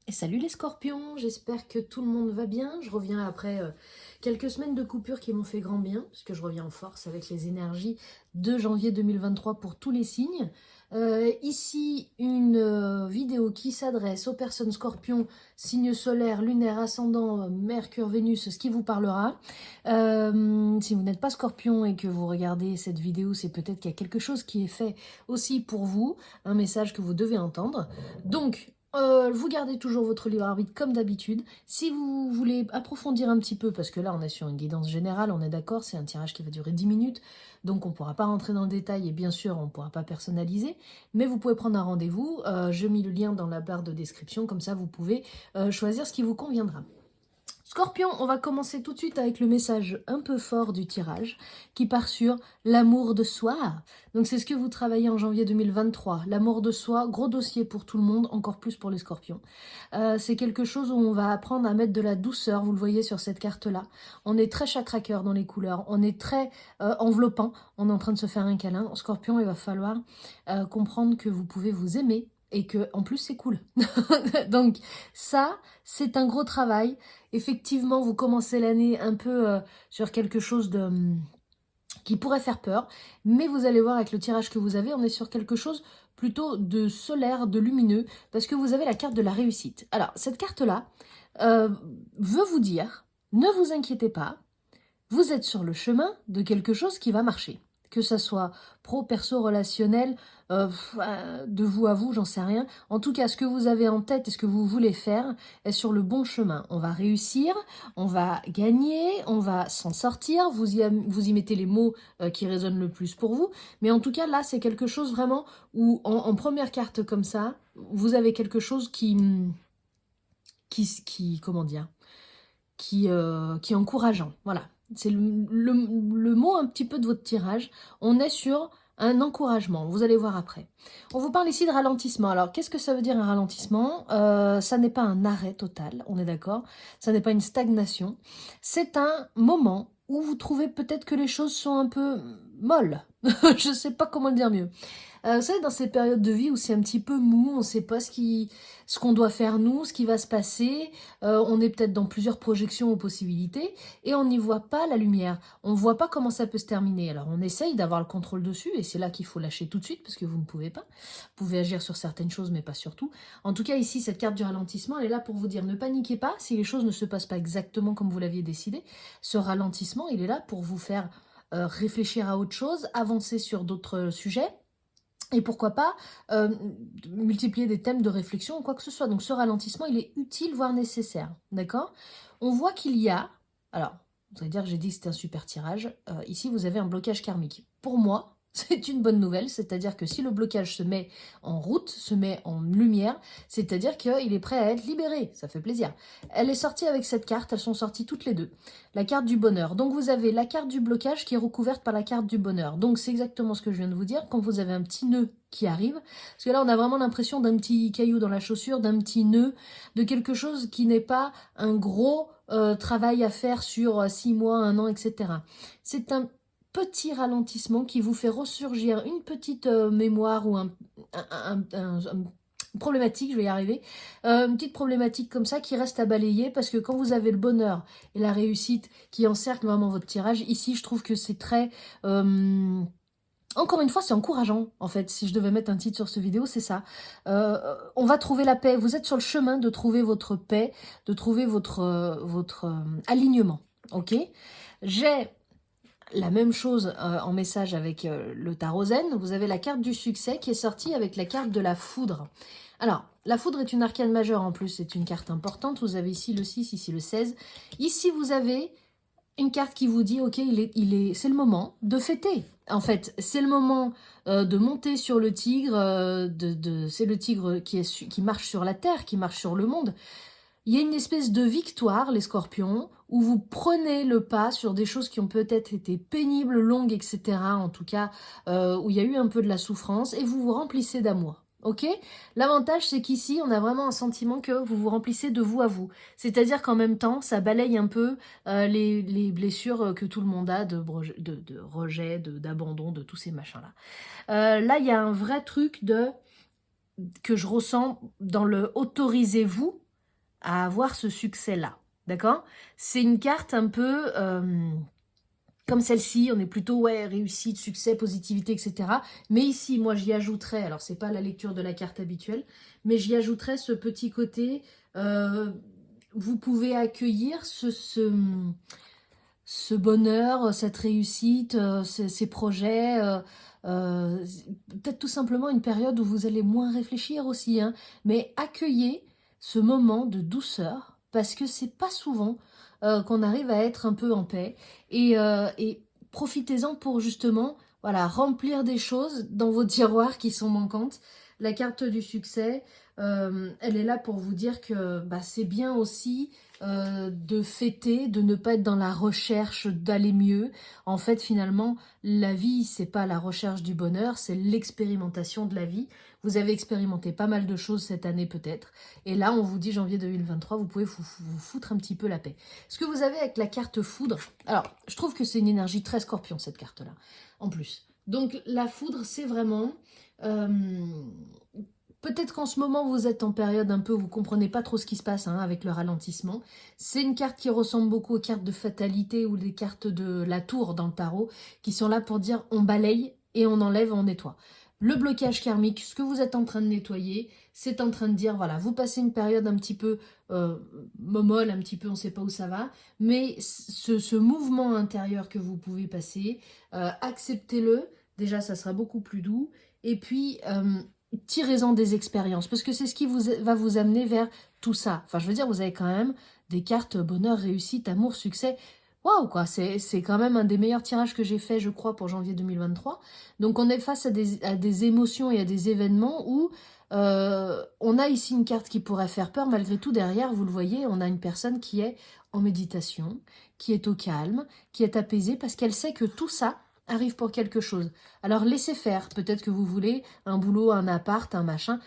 Et salut les scorpions, j'espère que tout le monde va bien. Je reviens après quelques semaines de coupure qui m'ont fait grand bien, puisque je reviens en force avec les énergies de janvier 2023 pour tous les signes. Ici, une vidéo qui s'adresse aux personnes scorpions, signe solaire, lunaire, ascendant, Mercure, Vénus, ce qui vous parlera. Si vous n'êtes pas scorpion et que vous regardez cette vidéo, c'est peut-être qu'il y a quelque chose qui est fait aussi pour vous, un message que vous devez entendre. Donc, vous gardez toujours votre libre arbitre comme d'habitude. Si vous voulez approfondir un petit peu, parce que là on est sur une guidance générale, on est d'accord, c'est un tirage qui va durer 10 minutes, donc on ne pourra pas rentrer dans le détail et bien sûr on ne pourra pas personnaliser, mais vous pouvez prendre un rendez-vous. Je mets le lien dans la barre de description, comme ça vous pouvez choisir ce qui vous conviendra. Scorpion, on va commencer tout de suite avec le message un peu fort du tirage qui part sur l'amour de soi. Donc c'est ce que vous travaillez en janvier 2023. L'amour de soi, gros dossier pour tout le monde, encore plus pour les scorpions. C'est quelque chose où on va apprendre à mettre de la douceur, vous le voyez sur cette carte-là. On est très chakra-cœur dans les couleurs, on est très enveloppant, on est en train de se faire un câlin. Scorpion, il va falloir comprendre que vous pouvez vous aimer et que en plus c'est cool. Donc ça, c'est un gros travail. Effectivement, vous commencez l'année un peu sur quelque chose de qui pourrait faire peur, mais vous allez voir avec le tirage que vous avez, on est sur quelque chose plutôt de solaire, de lumineux, parce que vous avez la carte de la réussite. Alors, cette carte-là veut vous dire, ne vous inquiétez pas, vous êtes sur le chemin de quelque chose qui va marcher. Que ça soit pro, perso, relationnel, de vous à vous, j'en sais rien. En tout cas, ce que vous avez en tête et ce que vous voulez faire est sur le bon chemin. On va réussir, on va gagner, on va s'en sortir. Vous y mettez les mots qui résonnent le plus pour vous. Mais en tout cas, là, c'est quelque chose vraiment où, en première carte comme ça, vous avez quelque chose comment dire, qui est encourageant. Voilà. C'est le mot un petit peu de votre tirage. On est sur un encouragement. Vous allez voir après. On vous parle ici de ralentissement. Alors, qu'est-ce que ça veut dire un ralentissement? Ça n'est pas un arrêt total, on est d'accord. Ça n'est pas une stagnation. C'est un moment où vous trouvez peut-être que les choses sont un peu molles. Je ne sais pas comment le dire mieux. Vous savez, dans ces périodes de vie où c'est un petit peu mou, on ne sait pas ce qu'on doit faire nous, ce qui va se passer, on est peut-être dans plusieurs projections ou possibilités, et on n'y voit pas la lumière, on ne voit pas comment ça peut se terminer. Alors on essaye d'avoir le contrôle dessus, et c'est là qu'il faut lâcher tout de suite, parce que vous ne pouvez pas. Vous pouvez agir sur certaines choses, mais pas sur tout. En tout cas, ici, cette carte du ralentissement, elle est là pour vous dire, ne paniquez pas, si les choses ne se passent pas exactement comme vous l'aviez décidé. Ce ralentissement, il est là pour vous faire réfléchir à autre chose, avancer sur d'autres sujets, et pourquoi pas multiplier des thèmes de réflexion ou quoi que ce soit. Donc ce ralentissement, il est utile, voire nécessaire. D'accord? On voit qu'il y a... Alors, vous allez dire que j'ai dit que c'était un super tirage. Ici, vous avez un blocage karmique. Pour moi, c'est une bonne nouvelle, c'est-à-dire que si le blocage se met en route, se met en lumière, c'est-à-dire qu'il est prêt à être libéré, ça fait plaisir. Elle est sortie avec cette carte, elles sont sorties toutes les deux. La carte du bonheur. Donc vous avez la carte du blocage qui est recouverte par la carte du bonheur. Donc c'est exactement ce que je viens de vous dire, quand vous avez un petit nœud qui arrive, parce que là on a vraiment l'impression d'un petit caillou dans la chaussure, d'un petit nœud, de quelque chose qui n'est pas un gros travail à faire sur 6 mois, 1 an, etc. C'est un petit ralentissement qui vous fait ressurgir une petite mémoire ou un problématique, je vais y arriver, une petite problématique comme ça qui reste à balayer, parce que quand vous avez le bonheur et la réussite qui encerclent vraiment votre tirage, ici je trouve que c'est très... encore une fois, c'est encourageant, en fait, si je devais mettre un titre sur cette vidéo, c'est ça. On va trouver la paix, vous êtes sur le chemin de trouver votre paix, de trouver votre alignement, ok? J'ai la même chose en message avec le tarot zen. Vous avez la carte du succès qui est sortie avec la carte de la foudre. Alors, la foudre est une arcane majeure en plus, c'est une carte importante. Vous avez ici le 6, ici le 16. Ici, vous avez une carte qui vous dit, ok, c'est le moment de fêter. En fait, c'est le moment de monter sur le tigre. C'est le tigre qui marche sur la terre, qui marche sur le monde. Il y a une espèce de victoire, les scorpions, où vous prenez le pas sur des choses qui ont peut-être été pénibles, longues, etc. En tout cas, où il y a eu un peu de la souffrance, et vous vous remplissez d'amour. Ok? L'avantage, c'est qu'ici, on a vraiment un sentiment que vous vous remplissez de vous à vous. C'est-à-dire qu'en même temps, ça balaye un peu les blessures que tout le monde a de rejet, d'abandon, de tous ces machins-là. Là, il y a un vrai truc que je ressens dans le « autorisez-vous ». à avoir ce succès-là, d'accord? C'est une carte un peu comme celle-ci, on est plutôt, ouais, réussite, succès, positivité, etc. Mais ici, moi, j'y ajouterais, alors c'est pas la lecture de la carte habituelle, mais j'y ajouterais ce petit côté, vous pouvez accueillir ce bonheur, cette réussite, ces projets, peut-être tout simplement une période où vous allez moins réfléchir aussi, hein, mais accueillez ce moment de douceur, parce que c'est pas souvent qu'on arrive à être un peu en paix, et profitez-en pour justement, voilà, remplir des choses dans vos tiroirs qui sont manquantes. La carte du succès, elle est là pour vous dire que bah, c'est bien aussi de fêter, de ne pas être dans la recherche d'aller mieux. En fait, finalement, la vie, c'est pas la recherche du bonheur, c'est l'expérimentation de la vie. Vous avez expérimenté pas mal de choses cette année peut-être. Et là, on vous dit janvier 2023, vous pouvez vous foutre un petit peu la paix. Ce que vous avez avec la carte foudre, alors, je trouve que c'est une énergie très scorpion, cette carte-là, en plus. Donc, la foudre, c'est vraiment... euh, peut-être qu'en ce moment, vous êtes en période un peu où vous comprenez pas trop ce qui se passe hein, avec le ralentissement. C'est une carte qui ressemble beaucoup aux cartes de fatalité ou les cartes de la tour dans le tarot, qui sont là pour dire on balaye et on enlève, on nettoie. Le blocage karmique, ce que vous êtes en train de nettoyer, c'est en train de dire, voilà, vous passez une période un petit peu momolle, un petit peu, on ne sait pas où ça va, mais ce mouvement intérieur que vous pouvez passer, acceptez-le, déjà ça sera beaucoup plus doux, et puis tirez-en des expériences, parce que c'est ce qui va vous amener vers tout ça. Enfin, je veux dire, vous avez quand même des cartes bonheur, réussite, amour, succès. Waouh, quoi, c'est quand même un des meilleurs tirages que j'ai fait, je crois, pour janvier 2023. Donc, on est face à des émotions et à des événements où on a ici une carte qui pourrait faire peur. Malgré tout, derrière, vous le voyez, on a une personne qui est en méditation, qui est au calme, qui est apaisée, parce qu'elle sait que tout ça arrive pour quelque chose. Alors laissez faire, peut-être que vous voulez un boulot, un appart, un machin,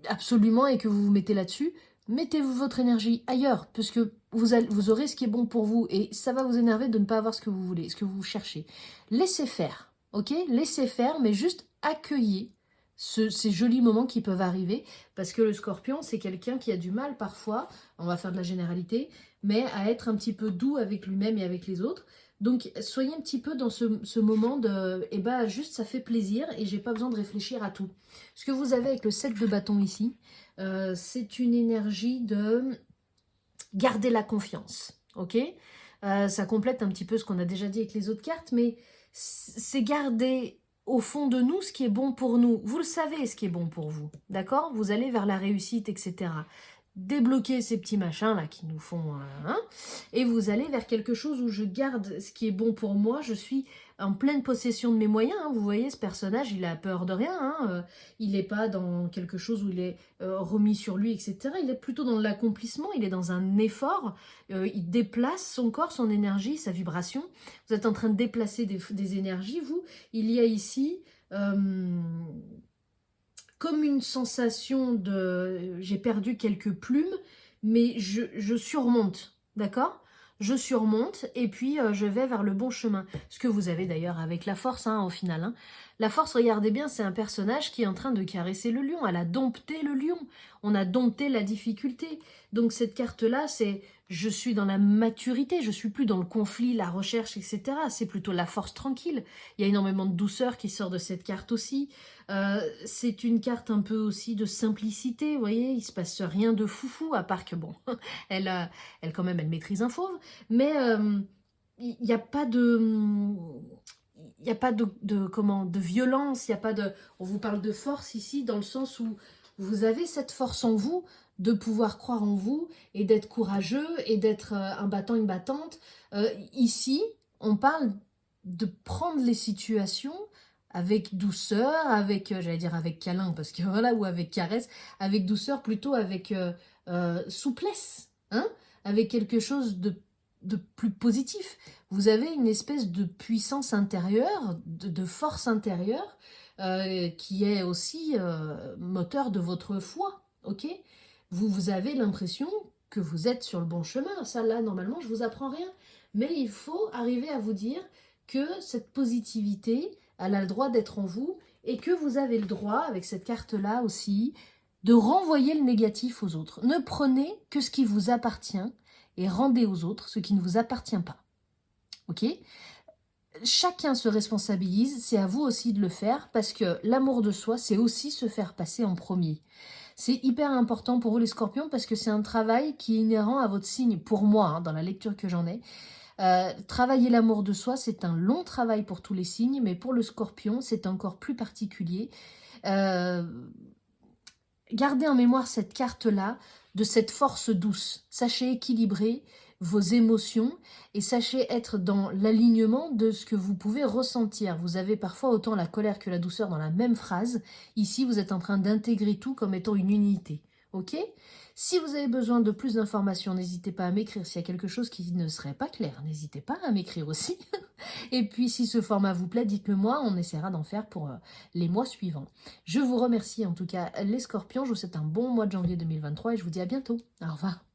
absolument, et que vous vous mettez là-dessus, mettez-vous votre énergie ailleurs, parce que vous aurez ce qui est bon pour vous, et ça va vous énerver de ne pas avoir ce que vous voulez, ce que vous cherchez. Laissez faire, ok? Laissez faire, mais juste accueillez ces jolis moments qui peuvent arriver, parce que le scorpion, c'est quelqu'un qui a du mal parfois, on va faire de la généralité, mais à être un petit peu doux avec lui-même et avec les autres. Donc, soyez un petit peu dans ce moment de, eh ben, juste ça fait plaisir et j'ai pas besoin de réfléchir à tout. Ce que vous avez avec le 7 de bâton ici, c'est une énergie de garder la confiance, ok? Ça complète un petit peu ce qu'on a déjà dit avec les autres cartes, mais c'est garder au fond de nous ce qui est bon pour nous. Vous le savez ce qui est bon pour vous, d'accord? Vous allez vers la réussite, etc. Débloquer ces petits machins là qui nous font et vous allez vers quelque chose où je garde ce qui est bon pour moi, je suis en pleine possession de mes moyens, hein. Vous voyez ce personnage, il a peur de rien, hein. Il n'est pas dans quelque chose où il est remis sur lui, etc. Il est plutôt dans l'accomplissement, il est dans un effort, il déplace son corps, son énergie, sa vibration. Vous êtes en train de déplacer des énergies, vous. Il y a ici comme une sensation de j'ai perdu quelques plumes, mais je surmonte, d'accord? Je surmonte et puis je vais vers le bon chemin. Ce que vous avez d'ailleurs avec la force, hein, au final. Hein. La force, regardez bien, c'est un personnage qui est en train de caresser le lion. Elle a dompté le lion. On a dompté la difficulté. Donc cette carte-là, c'est je suis dans la maturité, je suis plus dans le conflit, la recherche, etc. C'est plutôt la force tranquille. Il y a énormément de douceur qui sort de cette carte aussi. C'est une carte un peu aussi de simplicité, vous voyez, il se passe rien de foufou, à part que bon, elle quand même, elle maîtrise un fauve, mais il n'y a pas de... Il n'y a pas comment, de violence, il y a pas de... On vous parle de force ici, dans le sens où vous avez cette force en vous, de pouvoir croire en vous, et d'être courageux, et d'être un battant, une battante. Ici, on parle de prendre les situations avec douceur, avec, j'allais dire avec câlin, parce que voilà, ou avec caresse, avec douceur, plutôt avec souplesse, hein, avec quelque chose de plus positif. Vous avez une espèce de puissance intérieure, de force intérieure, qui est aussi moteur de votre foi, ok? Vous avez l'impression que vous êtes sur le bon chemin. Ça, là, normalement, je vous apprends rien. Mais il faut arriver à vous dire que cette positivité, elle a le droit d'être en vous et que vous avez le droit, avec cette carte-là aussi, de renvoyer le négatif aux autres. Ne prenez que ce qui vous appartient et rendez aux autres ce qui ne vous appartient pas. Ok ? Chacun se responsabilise, c'est à vous aussi de le faire parce que l'amour de soi, c'est aussi se faire passer en premier. C'est hyper important pour vous les scorpions parce que c'est un travail qui est inhérent à votre signe, pour moi, hein, dans la lecture que j'en ai. Travailler l'amour de soi, c'est un long travail pour tous les signes, mais pour le scorpion, c'est encore plus particulier. Gardez en mémoire cette carte-là de cette force douce. Sachez équilibrer vos émotions et sachez être dans l'alignement de ce que vous pouvez ressentir. Vous avez parfois autant la colère que la douceur dans la même phrase. Ici, vous êtes en train d'intégrer tout comme étant une unité. Ok ? Si vous avez besoin de plus d'informations, n'hésitez pas à m'écrire. S'il y a quelque chose qui ne serait pas clair, n'hésitez pas à m'écrire aussi. Et puis, si ce format vous plaît, dites-le moi. On essaiera d'en faire pour les mois suivants. Je vous remercie en tout cas les scorpions. Je vous souhaite un bon mois de janvier 2023 et je vous dis à bientôt. Au revoir.